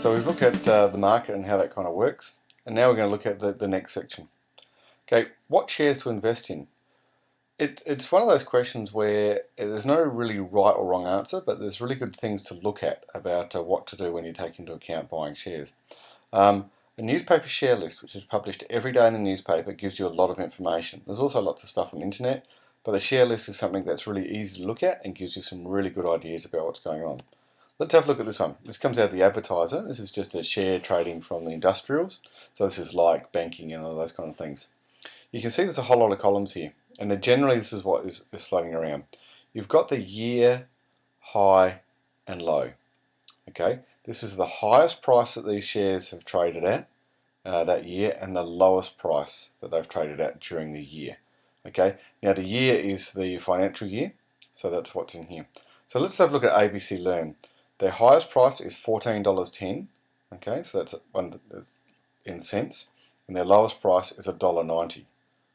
So we've looked at the market and how that kind of works, and now we're going to look at the next section. Okay, what shares to invest in? It's one of those questions where there's no really right or wrong answer, but there's really good things to look at about what to do when you take into account buying shares. A newspaper share list, which is published every day in the newspaper, gives you a lot of information. There's also lots of stuff on the internet, but the share list is something that's really easy to look at and gives you some really good ideas about what's going on. Let's have a look at this one. This comes out of the Advertiser. This is just a share trading from the industrials. So this is like banking and all those kind of things. You can see there's a whole lot of columns here, and then generally this is what is floating around. You've got the year, high, and low. Okay, this is the highest price that these shares have traded at that year, and the lowest price that they've traded at during the year. Okay, now the year is the financial year, so that's what's in here. So let's have a look at ABC Learn. Their highest price is $14.10. Okay, so that's one that's in cents, and their lowest price is $1.90.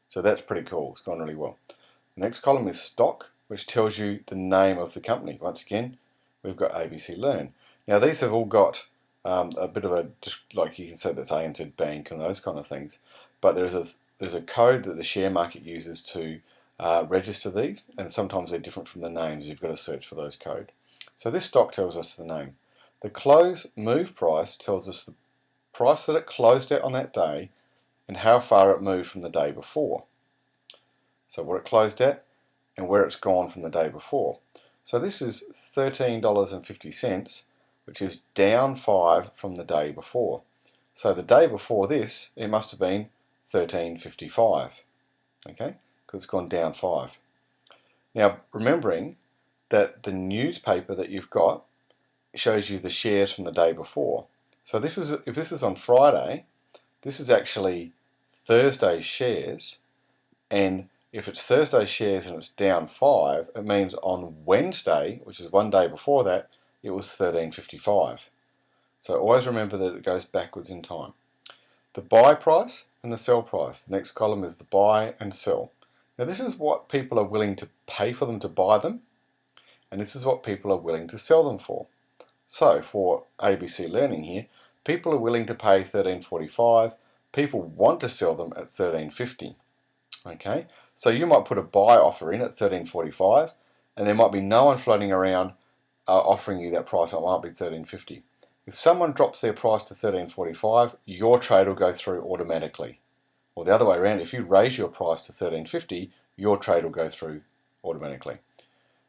So that's pretty cool. It's gone really well. The next column is stock, which tells you the name of the company. Once again, we've got ABC Learn. Now these have all got a bit of a, like you can say that's ANZ Bank and those kind of things, but there's a code that the share market uses to register these, and sometimes they're different from the names. You've got to search for those code. So this stock tells us the name. The close move price tells us the price that it closed at on that day and how far it moved from the day before. So what it closed at and where it's gone from the day before. So this is $13.50, which is down 5 from the day before. So the day before this, it must have been $13.55, okay, because it's gone down 5. Now, remembering that the newspaper that you've got shows you the shares from the day before. So if this is on Friday, this is actually Thursday's shares, and if it's Thursday's shares and it's down 5, it means on Wednesday, which is one day before that, it was $13.55. So always remember that it goes backwards in time. The buy price and the sell price. The next column is the buy and sell. Now this is what people are willing to pay for them to buy them, and this is what people are willing to sell them for. So for ABC Learning here, people are willing to pay $13.45. People want to sell them at $13.50. Okay, so you might put a buy offer in at $13.45, and there might be no one floating around offering you that price. It might be $13.50. If someone drops their price to $13.45, your trade will go through automatically. Or the other way around, if you raise your price to $13.50, your trade will go through automatically.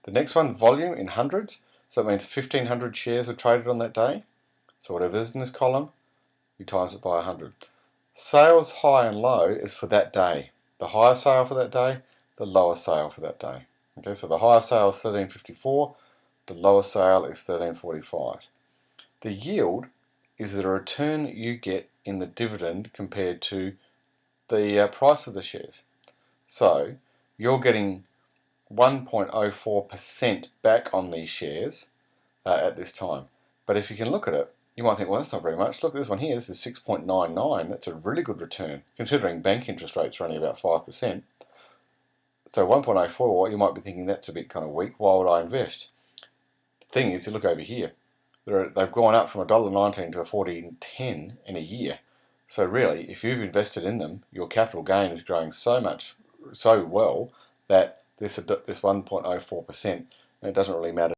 The next one, volume in hundreds. So it means 1,500 shares are traded on that day. So whatever is in this column, you times it by 100. Sales high and low is for that day. The higher sale for that day, the lower sale for that day. Okay, so the higher sale is $13.54, the lower sale is $13.45. The yield is the return you get in the dividend compared to the price of the shares. So you're getting 1.04% back on these shares at this time. But if you can look at it, you might think, well, that's not very much. Look at this one here. This is 6.99. That's a really good return, considering bank interest rates are only about 5%. So 1.04, you might be thinking that's a bit kind of weak. Why would I invest? The thing is, you look over here. They've gone up from $1.19 to $14.10 in a year. So really, if you've invested in them, your capital gain is growing so well that this 1.04%, it doesn't really matter.